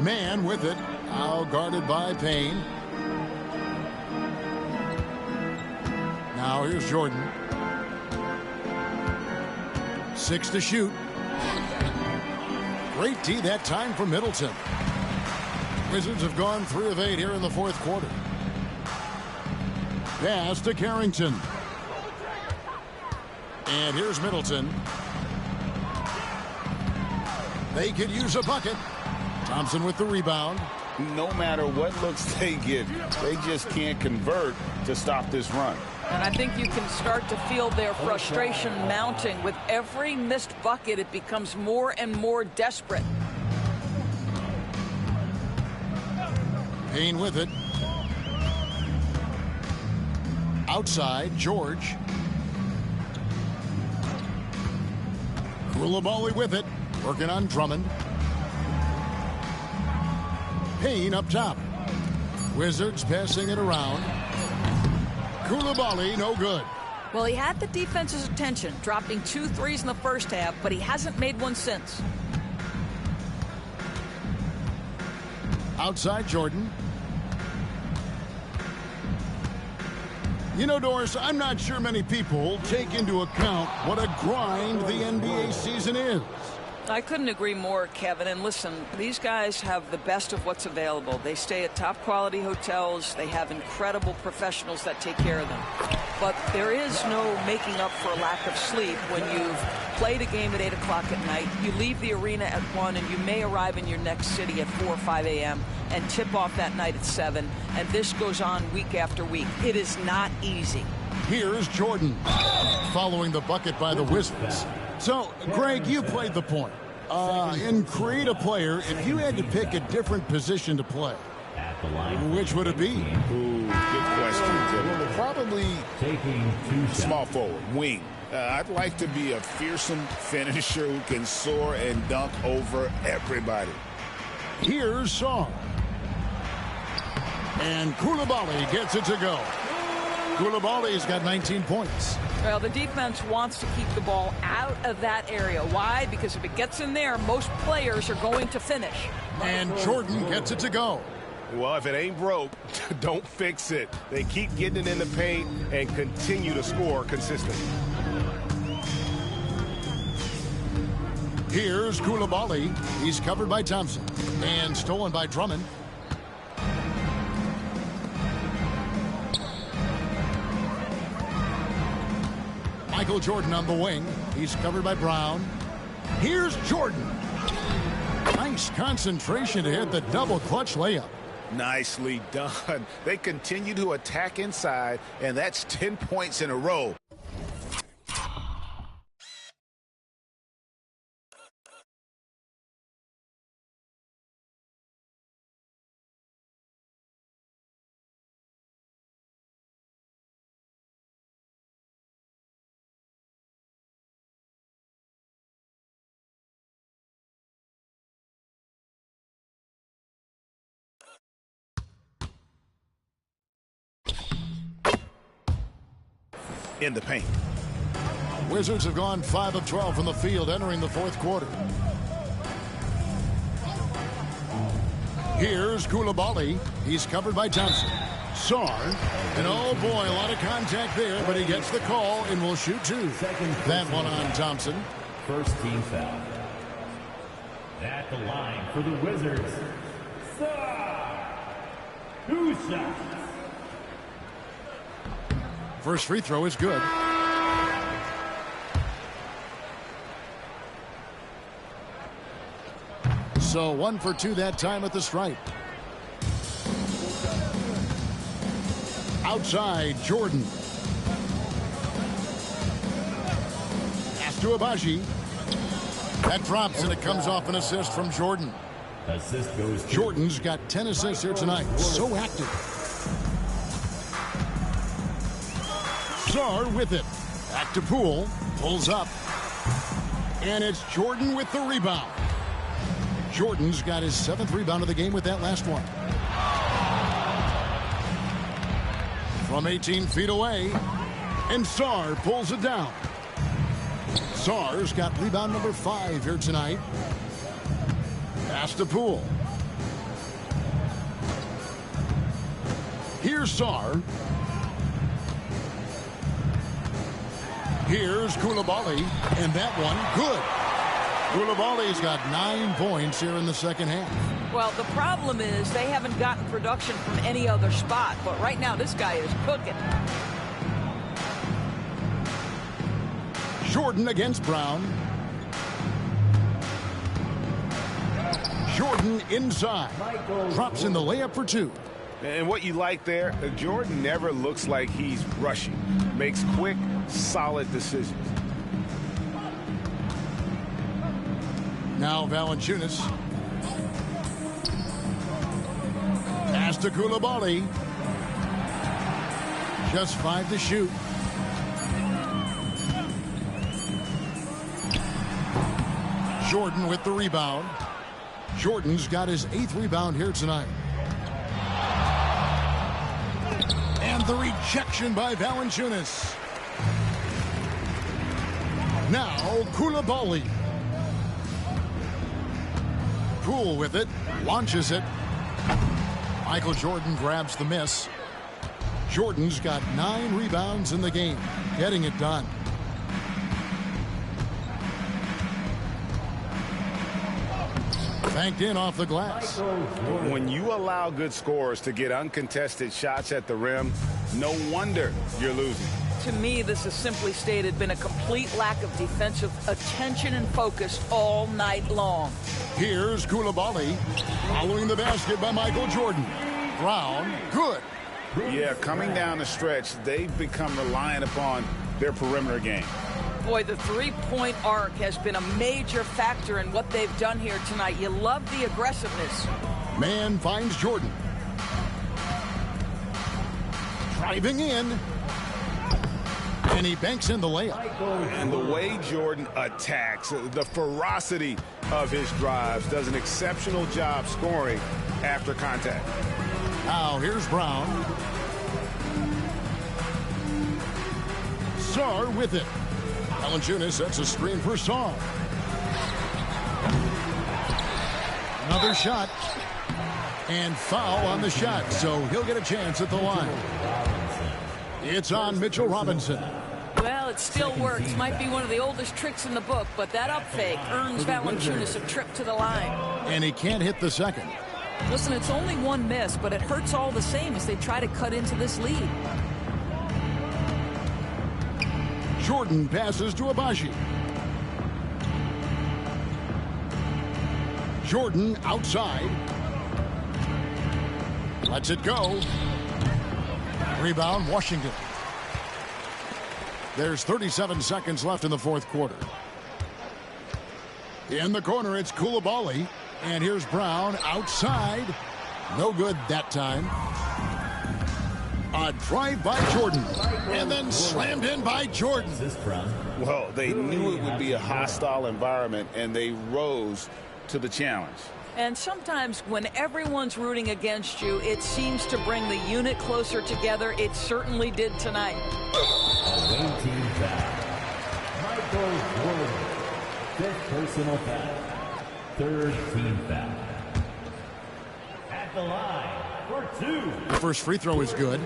Man with it. Now guarded by Payne. Now here's Jordan. 6 to shoot. Great D that time for Middleton. Wizards have gone 3 of 8 here in the fourth quarter. Pass to Carrington. And here's Middleton. They could use a bucket. Thompson with the rebound. No matter what looks they get, they just can't convert to stop this run. And I think you can start to feel their frustration mounting. With every missed bucket, it becomes more and more desperate. Payne with it. Outside, George. Koulibaly with it. Working on Drummond. Payne up top. Wizards passing it around. Koulibaly, no good. Well, he had the defense's attention, dropping 2 threes in the first half, but he hasn't made one since. Outside Jordan. You know, Doris, I'm not sure many people take into account what a grind the NBA season is. I couldn't agree more, Kevin. And listen, these guys have the best of what's available. They stay at top quality hotels. They have incredible professionals that take care of them. But there is no making up for a lack of sleep when you've played a game at 8 o'clock at night. You leave the arena at 1, and you may arrive in your next city at 4 or 5 a.m. and tip off that night at 7. And this goes on week after week. It is not easy. Here's Jordan following the bucket by the Wizards. So, Greg, you played the point. In Create a Player, if you had to pick a different position to play, which would it be? Ooh, good question. Probably small forward, wing. I'd like to be a fearsome finisher who can soar and dunk over everybody. Here's Song. And Koulibaly gets it to go. Koulibaly's got 19 points. Well, the defense wants to keep the ball out of that area. Why? Because if it gets in there, most players are going to finish. And Jordan gets it to go. Well, if it ain't broke, don't fix it. They keep getting it in the paint and continue to score consistently. Here's Koulibaly. He's covered by Thompson. And stolen by Drummond. Michael Jordan on the wing. He's covered by Brown. Here's Jordan. Nice concentration to hit the double clutch layup. Nicely done. They continue to attack inside, and that's 10 points in a row. In the paint. Wizards have gone 5 of 12 from the field entering the fourth quarter. Here's Koulibaly. He's covered by Thompson. Sarr. And oh boy, a lot of contact there, but he gets the call and will shoot 2. That one on Thompson. First team foul. At the line for the Wizards, Sarr. 2 shots. First free throw is good. So 1 for 2 that time at the stripe. Outside, Jordan. Pass to Abaji. That drops and it comes off an assist from Jordan. Assist goes to Jordan's got 10 assists here tonight. So active. Sarr with it. Back to Poole. Pulls up. And it's Jordan with the rebound. Jordan's got his 7th rebound of the game with that last one. from 18 feet away. And Sarr pulls it down. Sarr's got rebound number 5 here tonight. Pass to Poole. Here's Sarr. Here's Coulibaly, and that one good. Coulibaly's got 9 points here in the second half. Well, the problem is they haven't gotten production from any other spot, but right now this guy is cooking. Jordan against Brown. Jordan inside. Drops in the layup for 2. And what you like there, Jordan never looks like he's rushing. Makes quick, solid decisions. Now Valanciunas. Pass to Coulibaly. Just 5 to shoot. Jordan with the rebound. Jordan's got his 8th rebound here tonight. And the rejection by Valanciunas. Now Coulibaly. Poole with it. Launches it. Michael Jordan grabs the miss. Jordan's got 9 rebounds in the game. Getting it done. Banked in off the glass. When you allow good scorers to get uncontested shots at the rim, no wonder you're losing. To me, this has simply stated been a complete lack of defensive attention and focus all night long. Here's Coulibaly following the basket by Michael Jordan. Brown, good. Yeah, coming down the stretch, they've become reliant upon their perimeter game. Boy, the three-point arc has been a major factor in what they've done here tonight. You love the aggressiveness. Man finds Jordan. Driving in. And he banks in the layup. And the way Jordan attacks, the ferocity of his drives, does an exceptional job scoring after contact. Now here's Brown. Sarr with it. Valanciunas sets a screen for Sarr. Another shot. And foul on the shot, so he'll get a chance at the line. It's on Mitchell Robinson. Well, it still works. Might be one of the oldest tricks in the book, but that up fake earns Valanciunas a trip to the line. And he can't hit the second. Listen, it's only one miss, but it hurts all the same as they try to cut into this lead. Jordan passes to Abaji. Jordan outside. Lets it go. Rebound, Washington. There's 37 seconds left in the fourth quarter. In the corner, it's Coulibaly. And here's Brown outside. No good that time. A drive by Jordan. And then slammed in by Jordan. Well, they knew it would be a hostile environment, and they rose to the challenge. And sometimes when everyone's rooting against you, it seems to bring the unit closer together. It certainly did tonight. Away team foul. Michael Jordan. 5th personal foul. 3rd team foul. At the line for 2. The first free throw is good.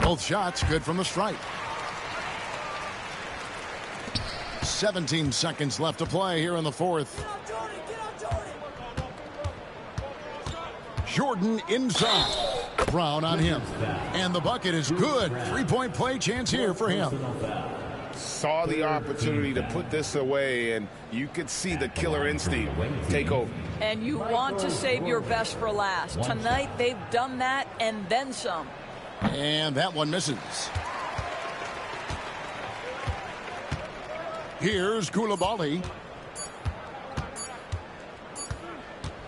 Both shots good from the stripe. 17 seconds left to play here in the fourth. Jordan inside. Brown on him. And the bucket is good. 3-point play chance here for him. Saw the opportunity to put this away, and you could see the killer instinct take over. And you want to save your best for last. Tonight, they've done that and then some. And that one misses. Here's Coulibaly.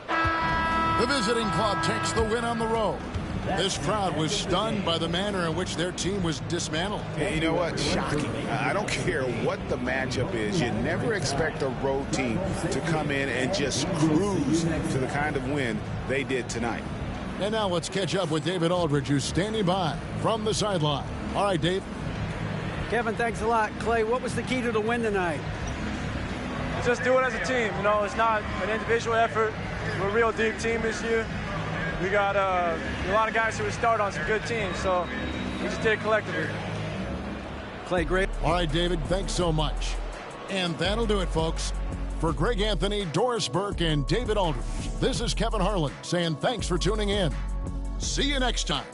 The visiting club takes the win on the road. This crowd was stunned by the manner in which their team was dismantled. And you know what? Shocking. I don't care what the matchup is. You never expect a road team to come in and just cruise to the kind of win they did tonight. And now let's catch up with David Aldridge, who's standing by from the sideline. All right, Dave. Kevin, thanks a lot. Clay, what was the key to the win tonight? Just do it as a team. You know, it's not an individual effort. We're a real deep team this year. We got a lot of guys who would start on some good teams, so we just did it collectively. Clay, great. All right, David, thanks so much. And that'll do it, folks. For Greg Anthony, Doris Burke, and David Aldridge, this is Kevin Harlan saying thanks for tuning in. See you next time.